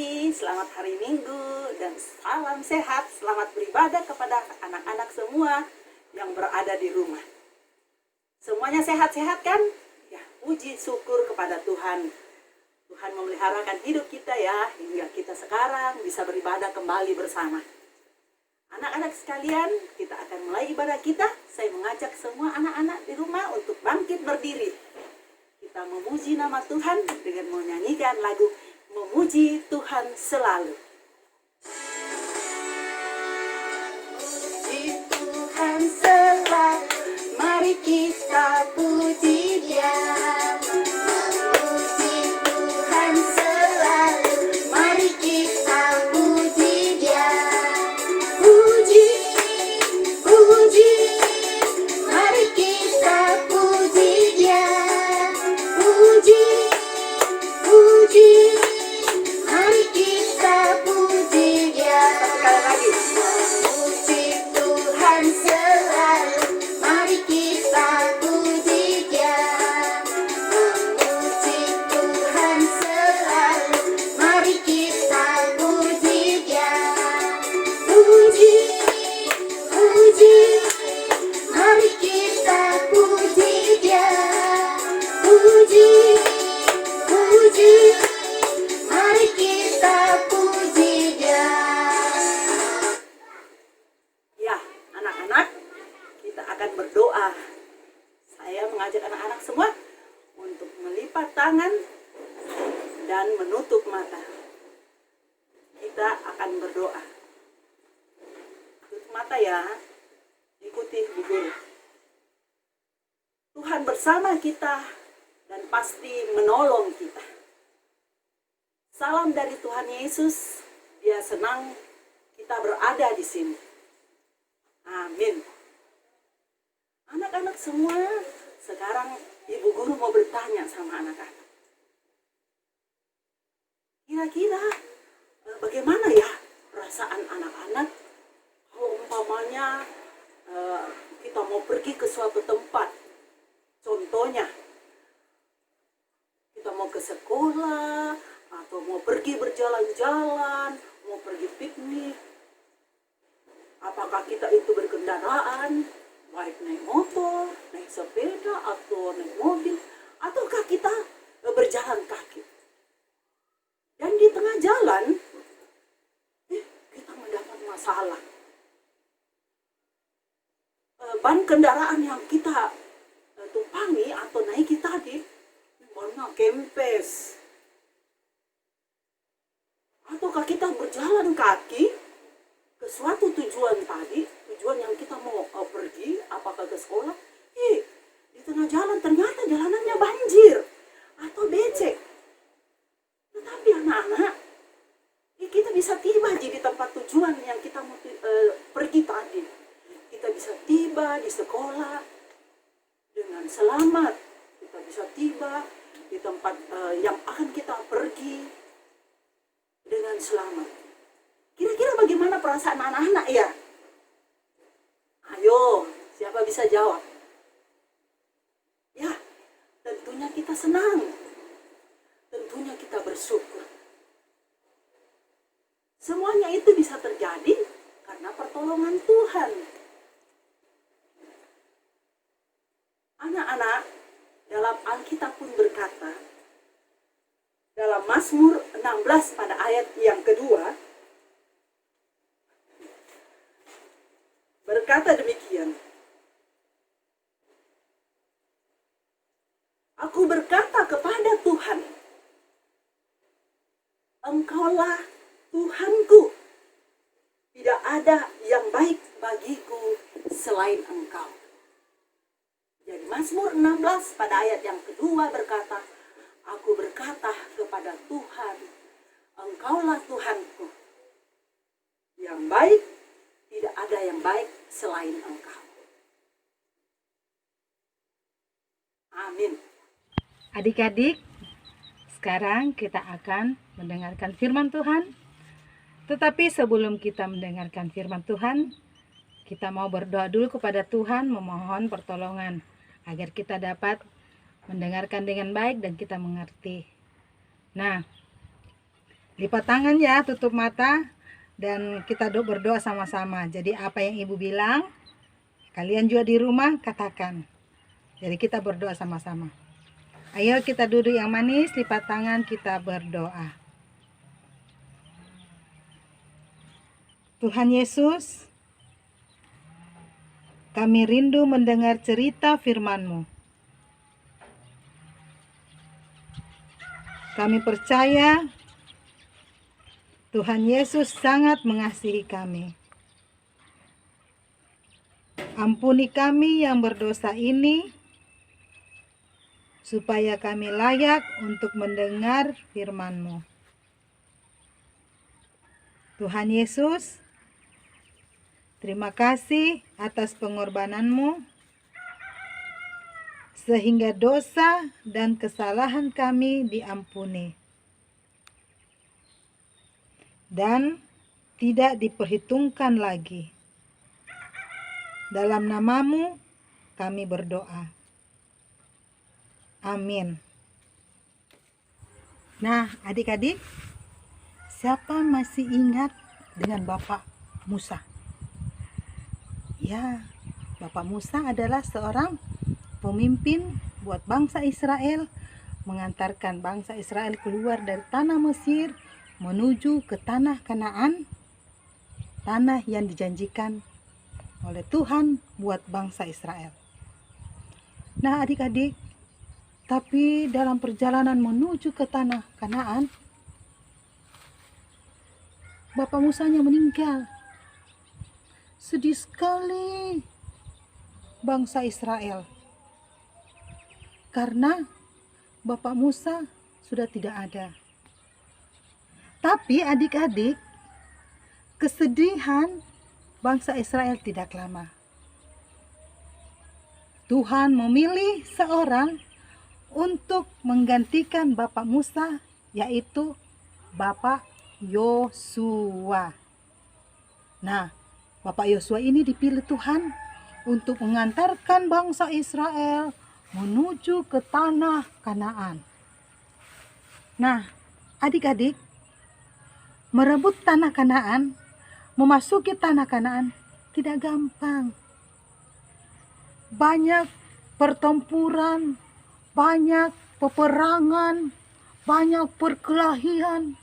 pagi, selamat hari Minggu, dan salam sehat. Selamat beribadah kepada anak-anak semua yang berada di rumah. Semuanya sehat-sehat kan? Ya, puji syukur kepada Tuhan. Tuhan memeliharakan hidup kita ya, hingga kita sekarang bisa beribadah kembali bersama. Anak-anak sekalian, kita akan mulai ibadah kita. Saya mengajak semua anak-anak di rumah untuk bangkit berdiri. Kita memuji nama Tuhan dengan menyanyikan lagu Memuji Tuhan Selalu. Memuji Tuhan selalu, mari kita puji Dia. Memuji Tuhan selalu, mari kita puji Dia. Puji, puji, mari kita puji Dia. Puji, puji, mari kita puji Dia. Sekali lagi. Memuji Tuhan selalu, mari kita puji Dia. Memuji Tuhan selalu, mari kita puji Dia. Puji, puji, mari kita puji Dia. Puji, puji, mari kita puji Dia. Ya, anak-anak, kita akan berdoa. Saya mengajak anak-anak semua untuk melipat tangan dan menutup mata. Kita akan berdoa. Tutup mata ya. Ikuti Bu Guru. Tuhan bersama kita dan pasti menolong kita. Salam dari Tuhan Yesus. Dia senang kita berada di sini. Amin. Anak-anak semua, sekarang Ibu Guru mau bertanya sama anak-anak. Kira-kira bagaimana ya perasaan anak-anak kalau umpamanya kita mau pergi ke suatu tempat. Contohnya, kita mau ke sekolah, atau mau pergi berjalan-jalan, mau pergi piknik. Apakah kita itu berkendaraan, baik naik motor, naik sepeda, atau naik mobil, ataukah kita berjalan kaki? Dan di tengah jalan, kita mendapat masalah. Ban kendaraan yang kita tumpangi atau naiki tadi, bannya kempes. Ataukah kita berjalan kaki ke suatu tujuan tadi, tujuan yang kita mau pergi, apakah ke sekolah, di tengah jalan ternyata jalanannya banjir atau becek. Tetapi anak-anak, kita bisa tiba di tempat tujuan yang kita mau pergi tadi. Kita bisa tiba di sekolah dengan selamat. Kita bisa tiba di tempat yang akan kita pergi dengan selamat. Kira-kira bagaimana perasaan anak-anak ya? Ayo, siapa bisa jawab? Ya, tentunya kita senang. Tentunya kita bersyukur. Semuanya itu bisa terjadi karena pertolongan Tuhan. Anak-anak, dalam Alkitab pun berkata, dalam Mazmur 16 pada ayat yang kedua, berkata demikian, aku berkata kepada Tuhan, Engkaulah Tuhanku, tidak ada yang baik bagiku selain Engkau. Jadi Mazmur 16 pada ayat yang kedua berkata, aku berkata kepada Tuhan, Engkaulah Tuhanku, yang baik, tidak ada yang baik selain Engkau. Amin. Adik-adik, sekarang kita akan mendengarkan firman Tuhan. Tetapi sebelum kita mendengarkan firman Tuhan, kita mau berdoa dulu kepada Tuhan, memohon pertolongan agar kita dapat mendengarkan dengan baik dan kita mengerti. Nah, Lipat tangan ya, tutup mata, dan kita berdoa sama-sama. Jadi apa yang Ibu bilang, kalian juga di rumah katakan. Jadi kita berdoa sama-sama. Ayo kita duduk yang manis, lipat tangan, kita berdoa. Tuhan Yesus, kami rindu mendengar cerita firman-Mu. Kami percaya Tuhan Yesus sangat mengasihi kami. Ampuni kami yang berdosa ini, supaya kami layak untuk mendengar firman-Mu. Tuhan Yesus, terima kasih atas pengorbanan-Mu, sehingga dosa dan kesalahan kami diampuni dan tidak diperhitungkan lagi. Dalam nama-Mu kami berdoa. Amin. Nah, adik-adik, siapa masih ingat dengan Bapak Musa? Ya, Bapak Musa adalah seorang pemimpin buat bangsa Israel, mengantarkan bangsa Israel keluar dari tanah Mesir menuju ke tanah Kanaan, tanah yang dijanjikan oleh Tuhan buat bangsa Israel. Nah, adik-adik, tapi dalam perjalanan menuju ke tanah Kanaan, Bapak Musanya meninggal. Sedih sekali bangsa Israel, karena Bapak Musa sudah tidak ada. Tapi adik-adik, kesedihan bangsa Israel tidak lama. Tuhan memilih seorang untuk menggantikan Bapak Musa, yaitu Bapak Yosua. Nah, Bapak Yosua ini dipilih Tuhan untuk mengantarkan bangsa Israel menuju ke tanah Kanaan. Nah, adik-adik, merebut tanah Kanaan, memasuki tanah Kanaan tidak gampang. Banyak pertempuran, banyak peperangan, banyak perkelahian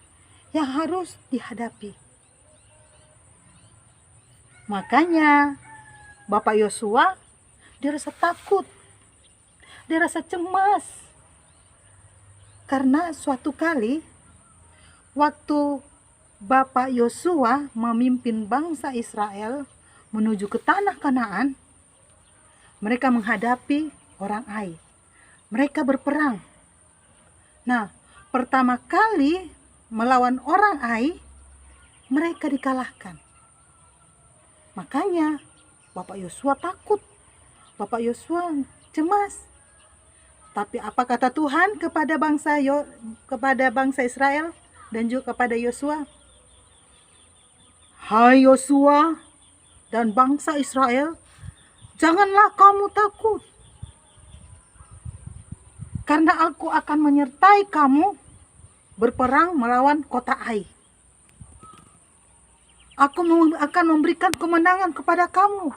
yang harus dihadapi. Makanya Bapak Yosua dia rasa takut, dia rasa cemas. Karena suatu kali waktu Bapak Yosua memimpin bangsa Israel menuju ke tanah Kanaan, mereka menghadapi orang Ai. Mereka berperang. Nah, pertama kali melawan orang Ai, mereka dikalahkan. Makanya Bapak Yosua takut. Bapak Yosua cemas. Tapi apa kata Tuhan kepada bangsa Israel dan juga kepada Yosua? Hai Yosua dan bangsa Israel, janganlah kamu takut, karena aku akan menyertai kamu berperang melawan kota Ai. Aku akan memberikan kemenangan kepada kamu.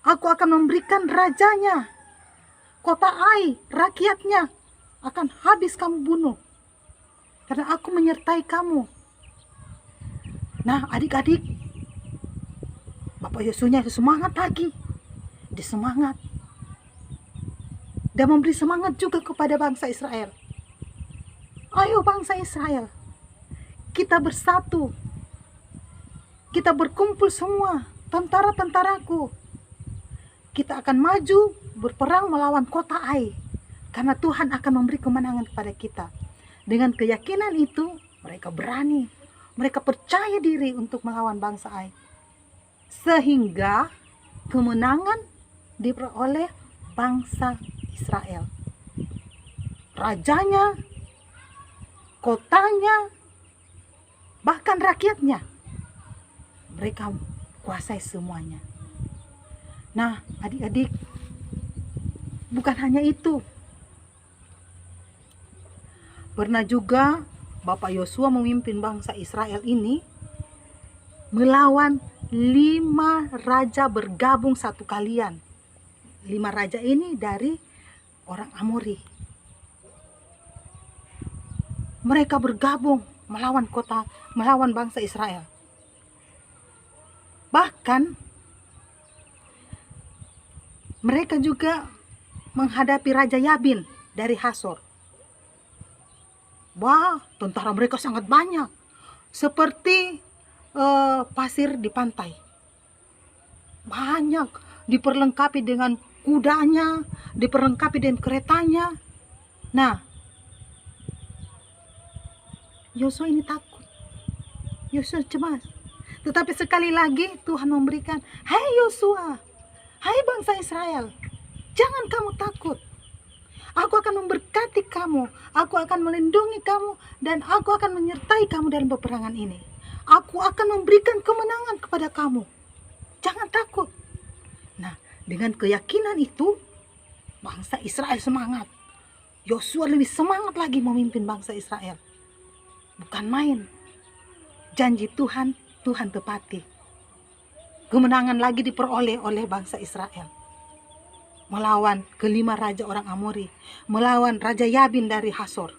Aku akan memberikan rajanya. Kota Ai, rakyatnya akan habis kamu bunuh, karena aku menyertai kamu. Nah, adik-adik, Bapak Yosuanya semangat lagi. Dia semangat. Dan memberi semangat juga kepada bangsa Israel. Ayo bangsa Israel, kita bersatu. Kita berkumpul semua, tentara-tentaraku. Kita akan maju berperang melawan kota Ai, karena Tuhan akan memberi kemenangan kepada kita. Dengan keyakinan itu, mereka berani. Mereka percaya diri untuk melawan bangsa Ai. Sehingga kemenangan diperoleh bangsa Israel. Rajanya, kotanya, bahkan rakyatnya. Mereka kuasai semuanya. Nah, adik-adik, bukan hanya itu. Pernah juga Bapak Yosua memimpin bangsa Israel ini melawan 5 raja bergabung satu kalian. 5 raja ini dari orang Amori. Mereka bergabung melawan bangsa Israel. Bahkan mereka juga menghadapi Raja Yabin dari Hasor. Wah, tentara mereka sangat banyak, seperti pasir di pantai. Banyak, diperlengkapi dengan kudanya, diperlengkapi dengan keretanya. Nah, Yosua ini takut, Yosua cemas. Tetapi sekali lagi Tuhan memberikan, "Hai Yosua, hai bangsa Israel, jangan kamu takut. Aku akan memberkati kamu, aku akan melindungi kamu, dan aku akan menyertai kamu dalam peperangan ini. Aku akan memberikan kemenangan kepada kamu. Jangan takut." Nah, dengan keyakinan itu, bangsa Israel semangat. Yosua lebih semangat lagi memimpin bangsa Israel. Bukan main. Janji Tuhan, Tuhan tepati. Kemenangan lagi diperoleh oleh bangsa Israel. Melawan kelima raja orang Amori, melawan Raja Yabin dari Hasor.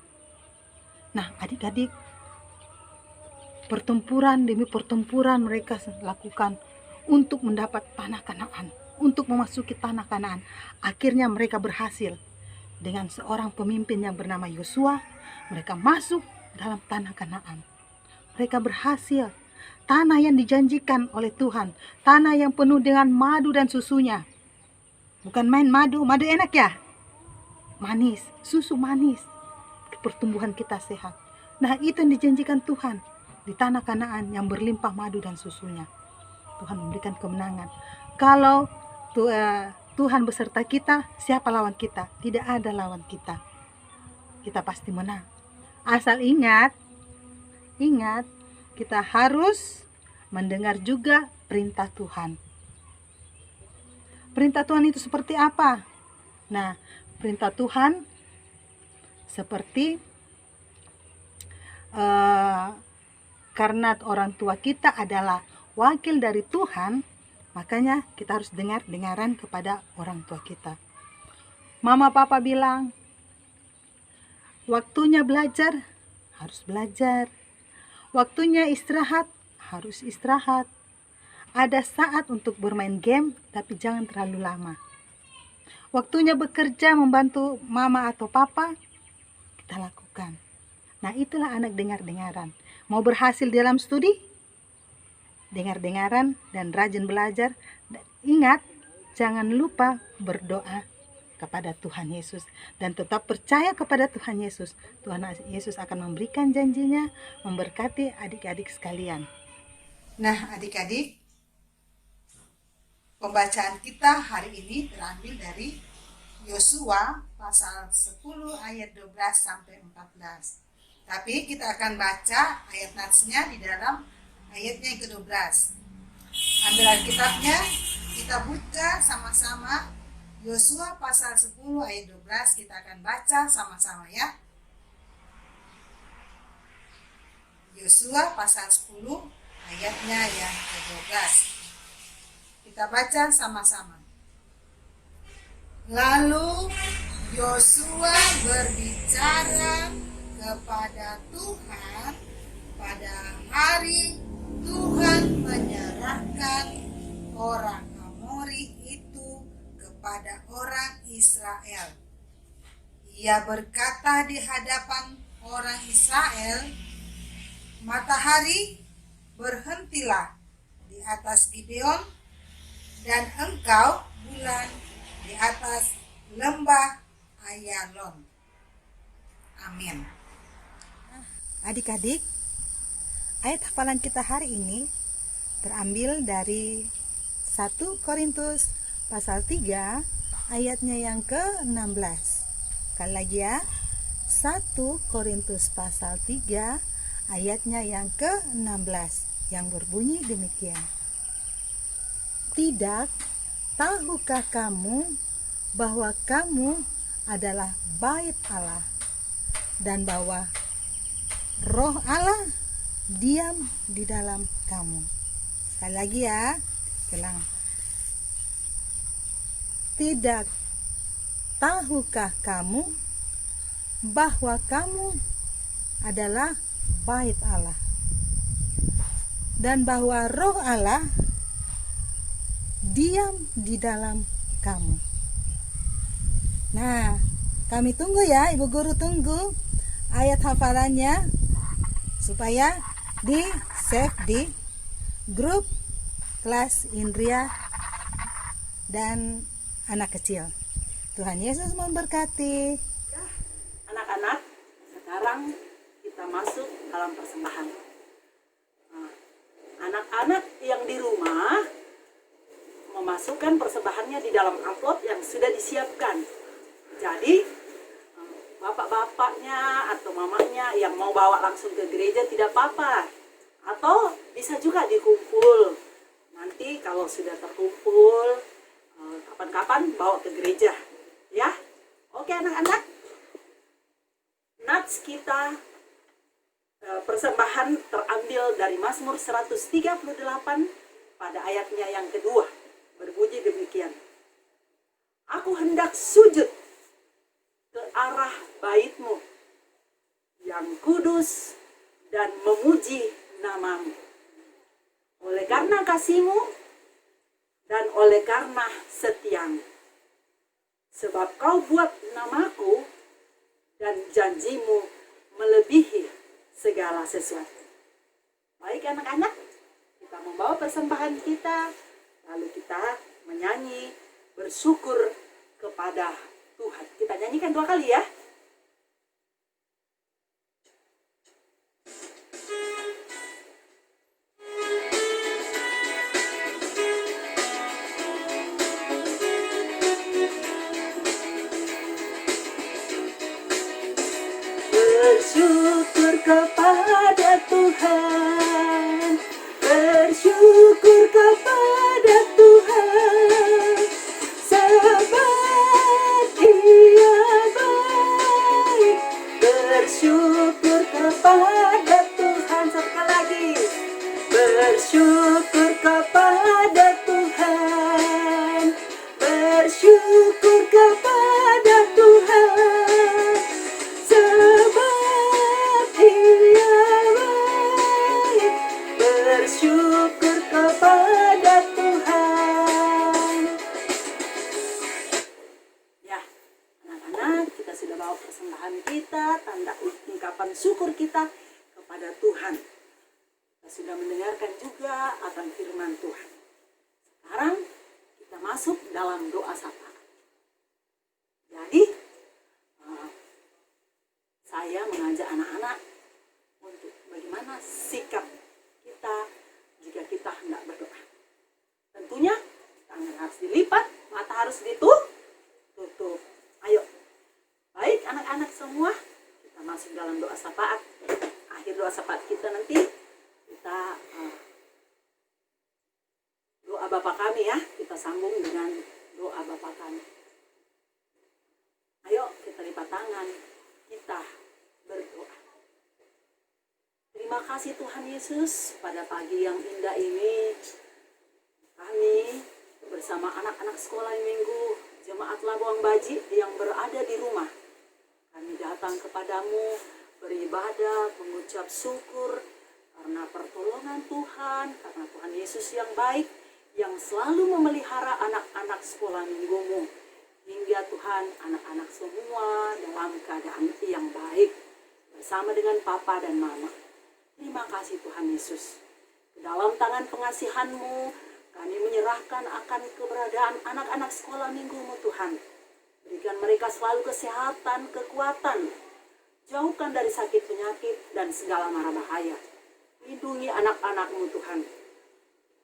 Nah, adik-adik, pertempuran demi pertempuran mereka lakukan untuk mendapat tanah Kanaan, untuk memasuki tanah Kanaan. Akhirnya mereka berhasil. Dengan seorang pemimpin yang bernama Yosua, mereka masuk dalam tanah Kanaan. Mereka berhasil. Tanah yang dijanjikan oleh Tuhan, tanah yang penuh dengan madu dan susunya. Bukan main madu enak ya? Manis, susu manis. Pertumbuhan kita sehat. Nah, itu yang dijanjikan Tuhan di tanah Kanaan yang berlimpah madu dan susunya. Tuhan memberikan kemenangan. Kalau Tuhan beserta kita, siapa lawan kita? Tidak ada lawan kita. Kita pasti menang. Asal ingat, kita harus mendengar juga perintah Tuhan. Perintah Tuhan itu seperti apa? Nah, perintah Tuhan seperti karena orang tua kita adalah wakil dari Tuhan, makanya kita harus dengaran kepada orang tua kita. Mama papa bilang, waktunya belajar, harus belajar. Waktunya istirahat, harus istirahat. Ada saat untuk bermain game, tapi jangan terlalu lama. Waktunya bekerja membantu mama atau papa, kita lakukan. Nah, itulah anak dengar-dengaran. Mau berhasil dalam studi? Dengar-dengaran dan rajin belajar. Dan ingat, jangan lupa berdoa kepada Tuhan Yesus. Dan tetap percaya kepada Tuhan Yesus. Tuhan Yesus akan memberikan janjinya, memberkati adik-adik sekalian. Nah, adik-adik, pembacaan kita hari ini terambil dari Yosua pasal 10 ayat 12 sampai 14. Tapi kita akan baca ayat natsnya di dalam ayatnya yang ke-12. Ambil Alkitabnya, kita buka sama-sama Yosua pasal 10 ayat 12, kita akan baca sama-sama ya. Yosua pasal 10 ayatnya yang ke-12. Kita baca sama-sama. Lalu Yosua berbicara kepada Tuhan pada hari Tuhan menyerahkan orang Amori itu kepada orang Israel. Ia berkata di hadapan orang Israel, "Matahari, berhentilah di atas Gibeon, dan engkau, bulan, di atas lembah Ayalon." Amin. Adik-adik, ayat hafalan kita hari ini terambil dari 1 Korintus pasal 3 ayatnya yang ke-16. Sekali lagi ya, 1 Korintus pasal 3 ayatnya yang ke-16 yang berbunyi demikian. Tidak tahukah kamu bahwa kamu adalah bait Allah, dan bahwa Roh Allah diam di dalam kamu. Sekali lagi ya, ulang. Tidak tahukah kamu bahwa kamu adalah bait Allah dan bahwa Roh Allah diam di dalam kamu. Nah, kami tunggu ya, Ibu Guru tunggu ayat hafalannya supaya di save di grup kelas Indria dan anak kecil. Tuhan Yesus memberkati. Ya, anak-anak, sekarang kita masuk dalam persembahan. Nah, anak-anak yang di rumah memasukkan persembahannya di dalam amplop yang sudah disiapkan. Jadi, bapak-bapaknya atau mamanya yang mau bawa langsung ke gereja tidak apa-apa. Atau bisa juga dikumpul. Nanti kalau sudah terkumpul, kapan-kapan bawa ke gereja. Ya, oke anak-anak. Nats kita persembahan terambil dari Mazmur 138 pada ayatnya yang kedua. Berbunyi demikian. Aku hendak sujud ke arah bait-Mu yang kudus dan memuji nama-Mu. Oleh karena kasih-Mu dan oleh karena setia-Mu. Sebab Kau buat namaku dan janji-Mu melebihi segala sesuatu. Baik anak-anak, kita membawa persembahan kita, lalu kita menyanyi bersyukur kepada Tuhan. Kita nyanyikan 2 kali ya. Bersyukur kepada Tuhan, bersyukur kepada Tuhan, sebab Dia baik. Bersyukur kepada Tuhan, sekali lagi. Bersyukur kepada Tuhan, bersyukur kepada Tuhan, sebab Dia baik. Bersyukur kepada Tuhan. Ya, anak-anak, kita sudah bawa persembahan kita, tanda ungkapan syukur kita kepada Tuhan. Kita sudah mendengarkan juga akan firman Tuhan. Sekarang kita masuk dalam doa syafaat. Jadi, saya mengajak anak-anak untuk bagaimana sikap kita jika kita hendak berdoa. Tentunya tangan harus dilipat, mata harus ditutup. Ayo, baik anak-anak semua, kita masuk dalam doa syafaat. Akhir doa syafaat kita nanti kita doa Bapa kami ya, kita sambung dengan doa Bapa kami. Ayo kita lipat tangan, kita berdoa. Terima kasih Tuhan Yesus, pada pagi yang indah ini kami bersama anak-anak sekolah minggu Jemaat Labuang Baji yang berada di rumah. Kami datang kepadamu beribadah, mengucap syukur karena pertolongan Tuhan, karena Tuhan Yesus yang baik, yang selalu memelihara anak-anak sekolah minggumu. Hingga Tuhan, anak-anak semua dalam keadaan yang baik, bersama dengan Papa dan Mama. Terima kasih Tuhan Yesus. Ke dalam tangan pengasihan-Mu, kami menyerahkan akan keberadaan anak-anak sekolah minggumu Tuhan. Berikan mereka selalu kesehatan, kekuatan. Jauhkan dari sakit penyakit dan segala mara bahaya. Lindungi anak-anak-Mu Tuhan.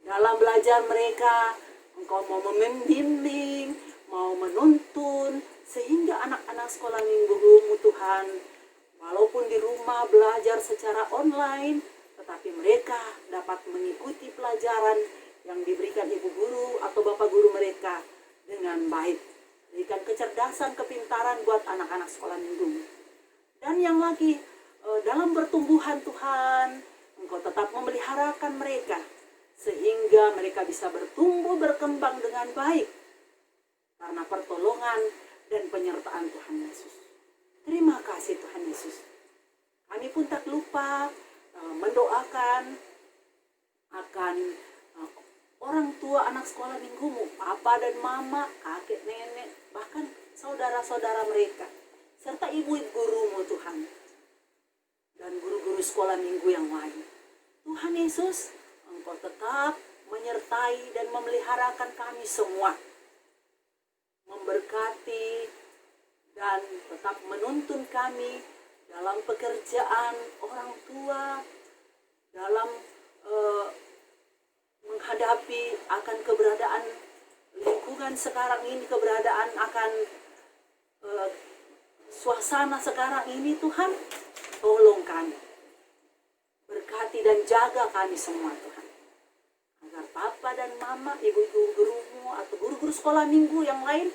Dalam belajar mereka, Engkau mau membimbing, mau menuntun, sehingga anak-anak sekolah minggumu Tuhan, walaupun di rumah belajar secara online, tetapi mereka dapat mengikuti pelajaran yang diberikan ibu guru atau bapak guru mereka dengan baik. Berikan kecerdasan, kepintaran buat anak-anak sekolah minggumu. Dan yang lagi dalam pertumbuhan Tuhan, Engkau tetap memeliharakan mereka sehingga mereka bisa bertumbuh berkembang dengan baik karena pertolongan dan penyertaan Tuhan Yesus. Terima kasih Tuhan Yesus. Kami pun tak lupa mendoakan akan orang tua anak sekolah minggumu, papa dan mama, kakek, nenek, bahkan saudara-saudara mereka, serta ibu gurumu Tuhan, dan guru-guru sekolah minggu yang lain. Tuhan Yesus, Engkau tetap menyertai dan memeliharakan kami semua, memberkati dan tetap menuntun kami dalam pekerjaan orang tua, dalam menghadapi akan keberadaan lingkungan sekarang ini, keberadaan akan suasana sekarang ini. Tuhan, tolong kami, berkati dan jaga kami semua Tuhan, agar papa dan mama, ibu-ibu gurumu atau guru-guru sekolah minggu yang lain,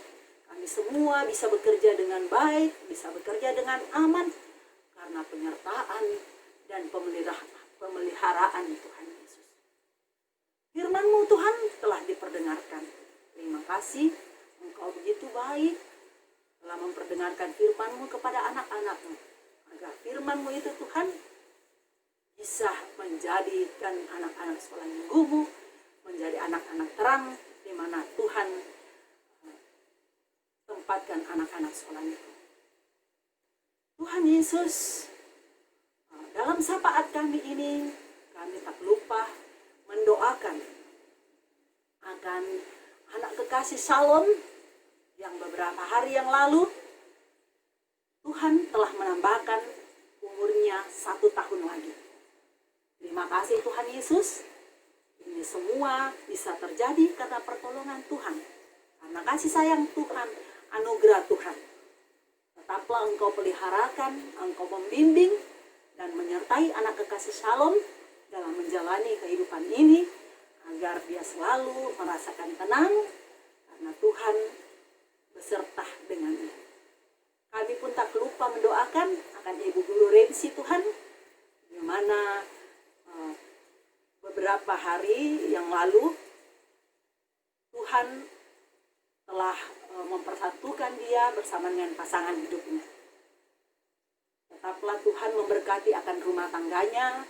kami semua bisa bekerja dengan baik, bisa bekerja dengan aman karena penyertaan dan pemeliharaan Tuhan Yesus. Firman-Mu Tuhan telah diperdengarkan. Terima kasih, Engkau begitu baik telah memperdengarkan firman-Mu kepada anak-anak-Mu, agar firman-Mu itu Tuhan bisa menjadikan anak-anak sekolah minggu-Mu menjadi anak-anak terang di mana Tuhan tempatkan anak-anak sekolah minggu. Tuhan Yesus, dalam sapaat kami ini, kami tak lupa mendoakan akan anak kekasih Shalom yang beberapa hari yang lalu Tuhan telah menambahkan umurnya 1 tahun lagi. Terima kasih Tuhan Yesus. Ini semua bisa terjadi karena pertolongan Tuhan, karena kasih sayang Tuhan, anugerah Tuhan. Tetaplah Engkau peliharakan, Engkau membimbing dan menyertai anak kekasih Shalom dalam menjalani kehidupan ini, agar dia selalu merasakan tenang karena Tuhan beserta dengannya. Kami pun tak lupa mendoakan akan Ibu Guru Rensi Tuhan, di mana beberapa hari yang lalu Tuhan telah mempersatukan dia bersama dengan pasangan hidupnya. Tetaplah Tuhan memberkati akan rumah tangganya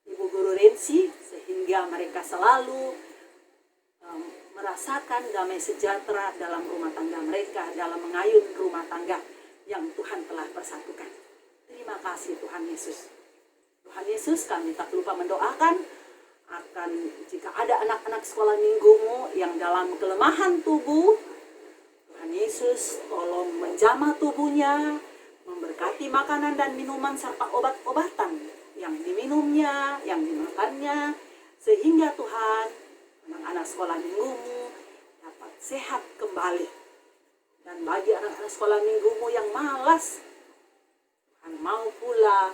Ibu Guru Rensi, sehingga mereka selalu merasakan damai sejahtera dalam rumah tangga mereka, dalam mengayun rumah tangga yang Tuhan telah persatukan. Terima kasih Tuhan Yesus. Tuhan Yesus, kami tak lupa mendoakan akan jika ada anak-anak sekolah minggu-Mu yang dalam kelemahan tubuh, Tuhan Yesus tolong menjamah tubuhnya, memberkati makanan dan minuman serta obat-obatan yang diminumnya, yang dimakannya, sehingga Tuhan, anak-anak sekolah minggu-Mu dapat sehat kembali. Dan bagi anak-anak sekolah minggu-Mu yang malas, Tuhan mau pula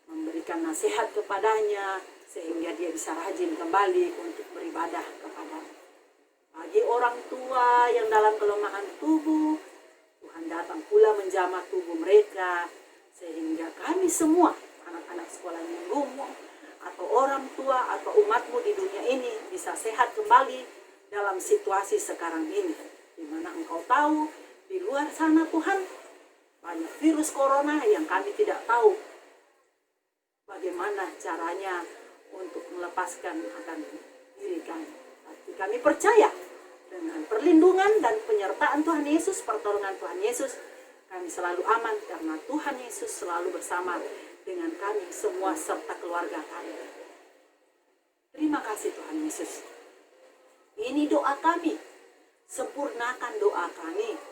memberikan nasihat kepadanya, sehingga dia bisa rajin kembali untuk beribadah kepada-Mu. Bagi orang tua yang dalam kelemahan tubuh, Tuhan datang pula menjamah tubuh mereka, sehingga kami semua, anak-anak sekolah minggu-Mu, atau orang tua, atau umat-Mu di dunia ini bisa sehat kembali dalam situasi sekarang ini. Di mana Engkau tahu, di luar sana Tuhan, banyak virus corona yang kami tidak tahu bagaimana caranya untuk melepaskan akan diri kami. Tapi kami percaya dengan perlindungan dan penyertaan Tuhan Yesus, pertolongan Tuhan Yesus, kami selalu aman karena Tuhan Yesus selalu bersama dengan kami semua serta keluarga kami. Terima kasih Tuhan Yesus. Ini doa kami, sempurnakan doa kami.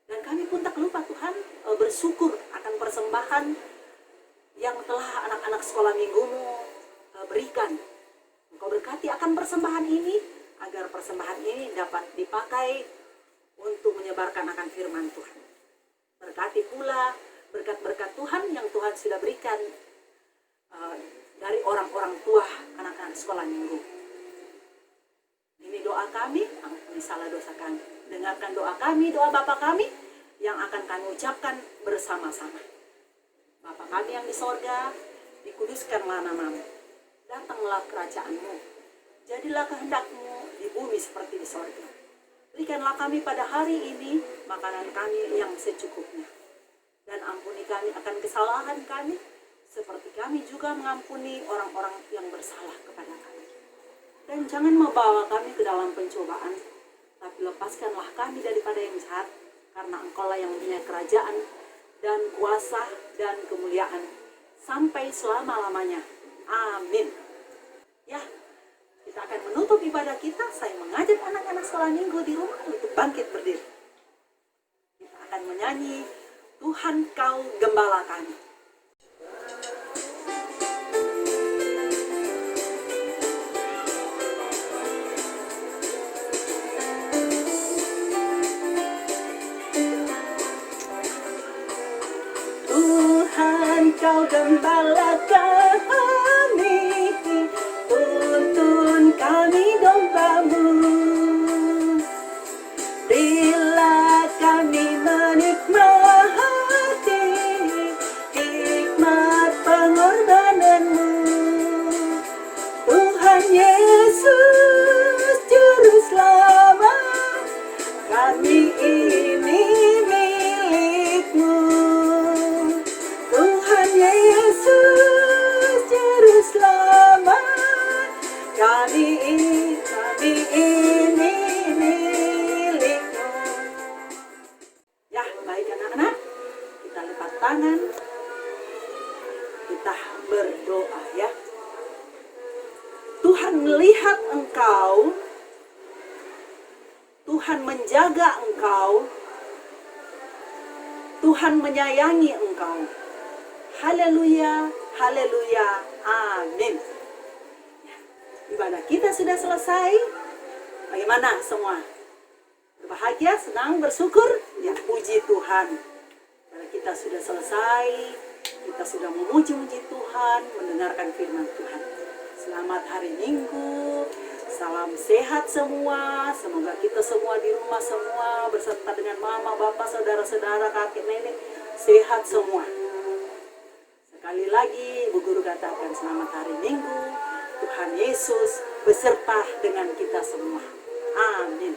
Dan kami pun tak lupa Tuhan bersyukur akan persembahan yang telah anak-anak sekolah minggu-Mu berikan. Engkau berkati akan persembahan ini, agar persembahan ini dapat dipakai untuk menyebarkan akan firman Tuhan. Berkati pula berkat-berkat Tuhan yang Tuhan sudah berikan dari orang-orang tua anak-anak sekolah minggu. Ini doa kami, ampuni salah dosa kami. Dengarkan doa kami, doa Bapa kami yang akan kami ucapkan bersama-sama. Bapa kami yang di sorga, dikuduskanlah namamu. Datanglah kerajaanmu. Jadilah kehendakmu di bumi seperti di sorga. Berikanlah kami pada hari ini makanan kami yang secukupnya. Dan ampuni kami akan kesalahan kami, seperti kami juga mengampuni orang-orang yang bersalah kepada kami. Dan jangan membawa kami ke dalam pencobaan, tapi lepaskanlah kami daripada yang jahat, karena Engkaulah yang mempunyai kerajaan dan kuasa dan kemuliaan sampai selama-lamanya. Amin. Ya, kita akan menutup ibadah kita. Saya mengajak anak-anak sekolah minggu di rumah untuk bangkit berdiri. Kita akan menyanyi Tuhan Kau Gembala Kami. Tuhan Kau Gembala kami, tuntun kami domba-Mu. Bila kami menikmati hikmat pengorbanan-Mu, Tuhan Yesus Juru Selamat, kami ini milik-Mu. Tuhan Yesus Juru Selamat, kami ini milik-Mu. Ya, baik anak-anak, kita lipat tangan, kita berdoa ya. Tuhan melihat engkau, Tuhan menjaga engkau, Tuhan menyayangi engkau. Haleluya, haleluya, amin. Ibadah kita sudah selesai. Bagaimana semua? Berbahagia, senang, bersyukur? Ya, puji Tuhan. Karena kita sudah selesai, kita sudah memuji-muji Tuhan, mendengarkan firman Tuhan. Selamat hari Minggu, salam sehat semua. Semoga kita semua di rumah semua, beserta dengan mama, bapak, saudara-saudara, kakek, nenek, sehat semua. Sekali lagi, Bu Guru katakan selamat hari Minggu. Tuhan Yesus beserta dengan kita semua. Amin.